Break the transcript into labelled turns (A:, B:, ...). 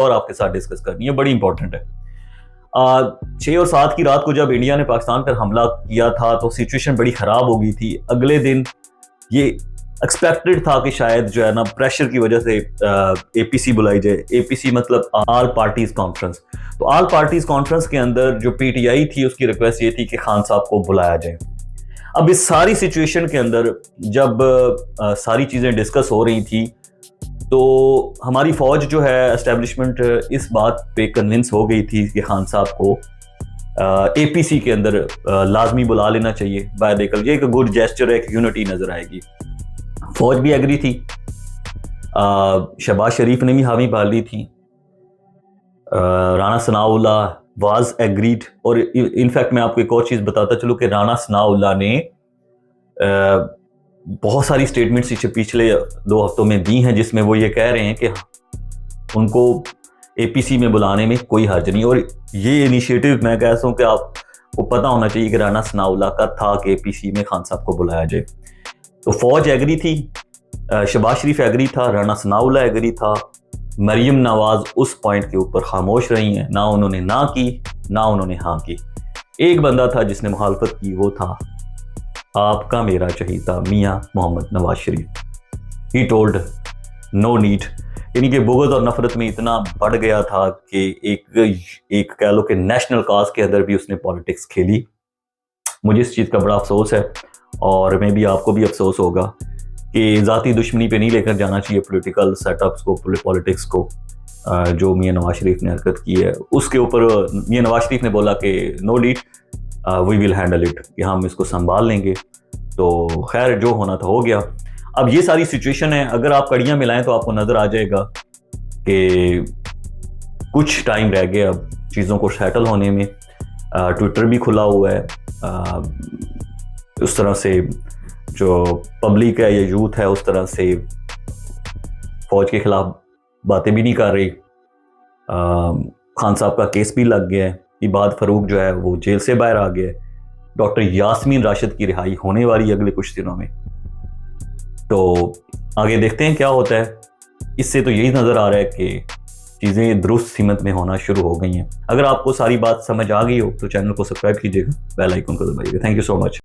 A: اور آپ کے ساتھ ڈسکس کرنی ہے, بڑی امپورٹنٹ ہے. 6 اور 7 کی رات کو جب انڈیا نے پاکستان پر حملہ کیا تھا تو سچویشن بڑی خراب ہو گئی تھی. اگلے دن یہ ایکسپیکٹڈ تھا کہ شاید جو ہے نا پریشر کی وجہ سے اے پی سی بلائی جائے. اے پی سی مطلب آل پارٹیز کانفرنس. تو آل پارٹیز کانفرنس کے اندر جو پی ٹی آئی تھی اس کی ریکویسٹ یہ تھی کہ خان صاحب کو بلایا جائے. اب اس ساری سچویشن کے اندر جب ساری چیزیں ڈسکس ہو رہی تھی تو ہماری فوج جو ہے اسٹیبلشمنٹ اس بات پہ کنونس ہو گئی تھی کہ خان صاحب کو اے پی سی کے اندر لازمی بلا لینا چاہیے. بائی کل یہ ایک گڈ جیسچر ہے, ایک یونٹی نظر آئے گی. فوج بھی ایگری تھی, شہباز شریف نے بھی حامی بھالی تھی, رانا ثناء اللہ واز ایگریڈ. اور انفیکٹ میں آپ کو ایک اور چیز بتاتا چلوں کہ رانا ثناء اللہ نے بہت ساری سٹیٹمنٹس پچھلے 2 ہفتوں میں دی ہیں جس میں وہ یہ کہہ رہے ہیں کہ ان کو اے پی سی میں بلانے میں کوئی حرج نہیں. اور یہ انیشیٹو میں کہتا ہوں کہ آپ کو پتہ ہونا چاہیے کہ رانا ثناء اللہ کا تھا کہ اے پی سی میں خان صاحب کو بلایا جائے. تو فوج ایگری تھی, شہباز شریف ایگری تھا, رانا ثناء اللہ ایگری تھا. مریم نواز اس پوائنٹ کے اوپر خاموش رہی ہیں, نہ انہوں نے نہ کی نہ انہوں نے ہاں کی. ایک بندہ تھا جس نے مخالفت کی, وہ تھا آپ کا میرا چہیتا میاں محمد Nawaz Sharif. He told no need. یعنی کہ بغض اور نفرت میں اتنا بڑھ گیا تھا کہ ایک کہہ لو کہ نیشنل کاز کے اندر بھی اس نے پالیٹکس کھیلی. مجھے اس چیز کا بڑا افسوس ہے, اور میں بھی آپ کو بھی افسوس ہوگا کہ ذاتی دشمنی پہ نہیں لے کر جانا چاہیے پولیٹیکل سیٹ اپس کو, پالیٹکس کو. جو میاں نواز شریف نے حرکت کی ہے اس کے اوپر میاں نواز شریف نے بولا کہ no that we will handle it, کہ ہم اس کو سنبھال لیں گے. تو خیر جو ہونا تھا ہو گیا. اب یہ ساری سچویشن ہے, اگر آپ کڑیاں ملائیں تو آپ کو نظر آ جائے گا کہ کچھ ٹائم رہ گیا اب چیزوں کو سیٹل ہونے میں. ٹویٹر بھی کھلا ہوا ہے, اس طرح سے جو پبلک ہے یا یوتھ ہے اس طرح سے فوج کے خلاف باتیں بھی نہیں کر رہی. خان صاحب کا کیس بھی لگ گیا ہے. عباد فروق جو ہے وہ جیل سے باہر آ گیا ہے. ڈاکٹر یاسمین راشد کی رہائی ہونے والی اگلے کچھ دنوں میں. تو آگے دیکھتے ہیں کیا ہوتا ہے. اس سے تو یہی نظر آ رہا ہے کہ چیزیں درست سمت میں ہونا شروع ہو گئی ہیں. اگر آپ کو ساری بات سمجھ آ گئی ہو تو چینل کو سبسکرائب کیجیے گا, بیل آئیکن کو دبائیے گا. Thank you so much.